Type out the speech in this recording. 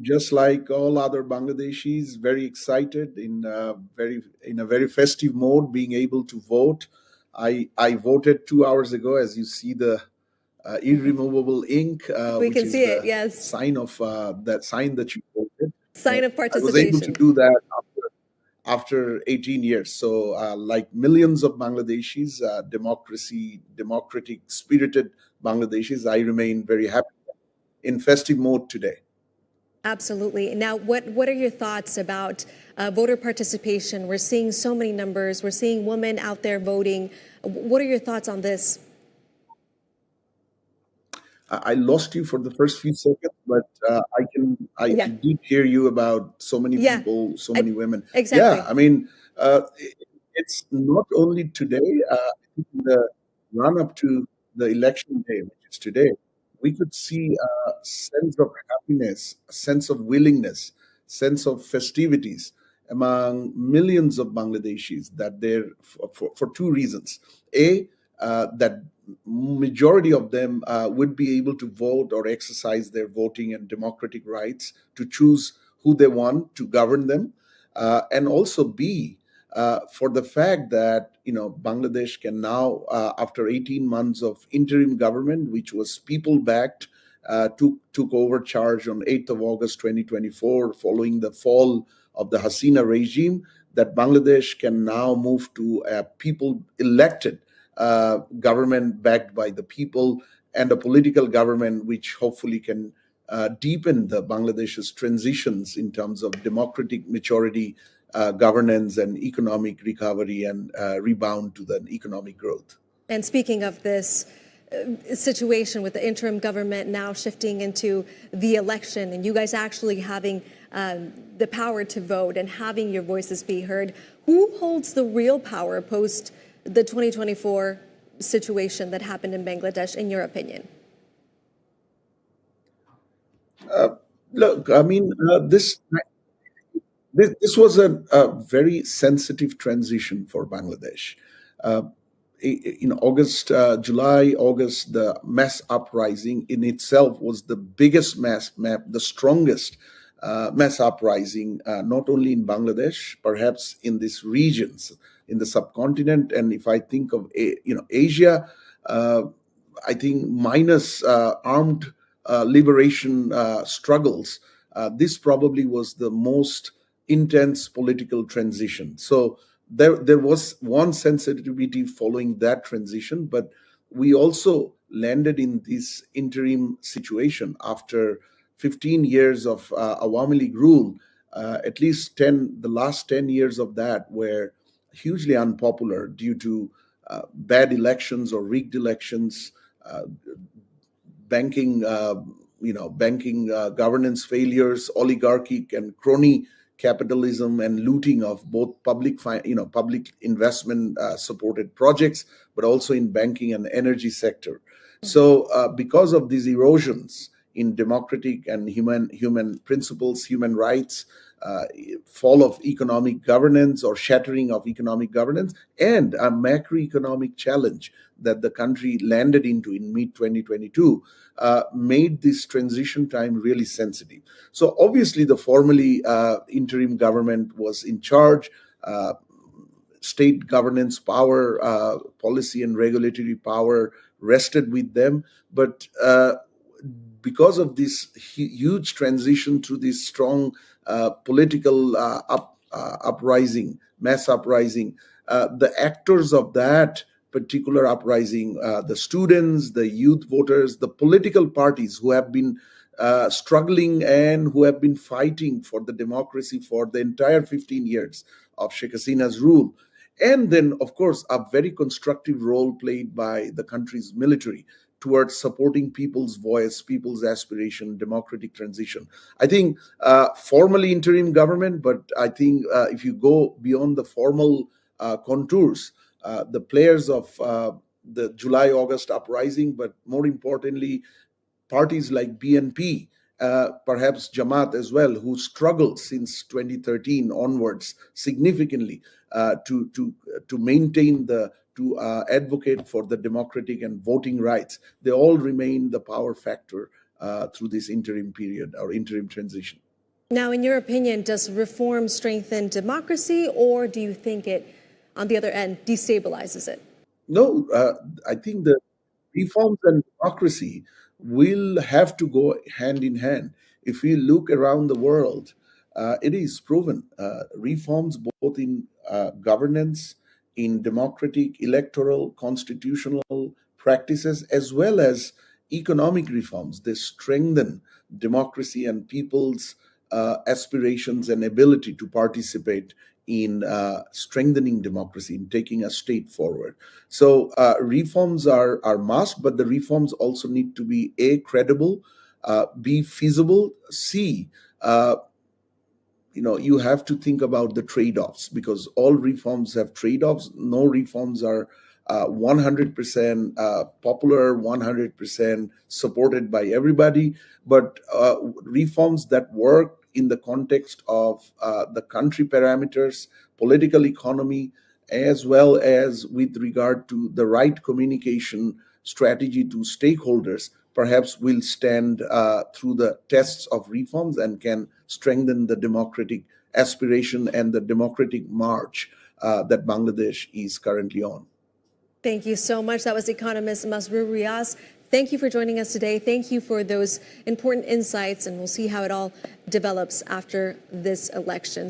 just like all other Bangladeshis, very excited in a very festive mode, being able to vote. I voted 2 hours ago, as you see the irremovable ink, We which can is see it, the yes. sign of that sign that you voted. Sign of I was able to participation. do that after 18 years. So, like millions of Bangladeshis, democratic, spirited Bangladeshis, I remain very happy in festive mode today. Absolutely. Now, what are your thoughts about voter participation? We're seeing so many numbers. We're seeing women out there voting. What are your thoughts on this? I lost you for the first few seconds, but I did hear you about so many people, so many women. Exactly. Yeah, I mean, it's not only today. I think in the run up to the election day, which is today, we could see a sense of happiness, a sense of willingness, sense of festivities among millions of Bangladeshis that they're for two reasons. That majority of them would be able to vote or exercise their voting and democratic rights to choose who they want to govern them, and also B, for the fact that Bangladesh can now, after 18 months of interim government, which was people backed, took over charge on 8th of August 2024, following the fall of the Hasina regime, that Bangladesh can now move to a people elected government backed by the people, and a political government which hopefully can deepen the Bangladesh's transitions in terms of democratic maturity, governance, and economic recovery and rebound to the economic growth. And speaking of this situation with the interim government now shifting into the election and you guys actually having the power to vote and having your voices be heard, who holds the real power post the 2024 situation that happened in Bangladesh, in your opinion? Look, I mean, this was a very sensitive transition for Bangladesh. In July, August, the mass uprising in itself was the biggest the strongest mass uprising, not only in Bangladesh, perhaps in these regions, in the subcontinent. And if I think of Asia, I think minus armed liberation struggles, this probably was the most intense political transition. So there was one sensitivity following that transition, but we also landed in this interim situation after 15 years of Awami League rule. At least the last 10 years of that were hugely unpopular due to bad elections or rigged elections, banking governance failures, oligarchic and crony capitalism, and looting of both public investment supported projects, but also in banking and energy sector. So because of these erosions in democratic and human principles, human rights, fall of economic governance or shattering of economic governance, and a macroeconomic challenge that the country landed into in mid-2022, made this transition time really sensitive. So obviously the formally interim government was in charge. State governance power, policy and regulatory power rested with them. But because of this huge transition to this strong political uprising, mass uprising, the actors of that particular uprising, the students, the youth voters, the political parties who have been struggling and who have been fighting for the democracy for the entire 15 years of Sheikh Hasina's rule. And then, of course, a very constructive role played by the country's military towards supporting people's voice, people's aspiration, democratic transition. I think formally interim government, but I think if you go beyond the formal contours, the players of the July-August uprising, but more importantly, parties like BNP, perhaps Jamaat as well, who struggled since 2013 onwards significantly to maintain to advocate for the democratic and voting rights. They all remain the power factor through this interim period or interim transition. Now, in your opinion, does reform strengthen democracy, or do you think it, on the other end, destabilizes it? No, I think the reforms and democracy will have to go hand in hand. If we look around the world, it is proven reforms both in governance, in democratic, electoral, constitutional practices, as well as economic reforms, they strengthen democracy and people's aspirations and ability to participate in strengthening democracy, in taking a state forward. So reforms are must, but the reforms also need to be A, credible, B, feasible, C, you have to think about the trade-offs, because all reforms have trade-offs. No reforms are 100% popular, 100% supported by everybody, but reforms that work in the context of the country parameters, political economy, as well as with regard to the right communication strategy to stakeholders, perhaps will stand through the tests of reforms and can strengthen the democratic aspiration and the democratic march that Bangladesh is currently on. Thank you so much. That was economist Masud Riyaz. Thank you for joining us today. Thank you for those important insights, and we'll see how it all develops after this election.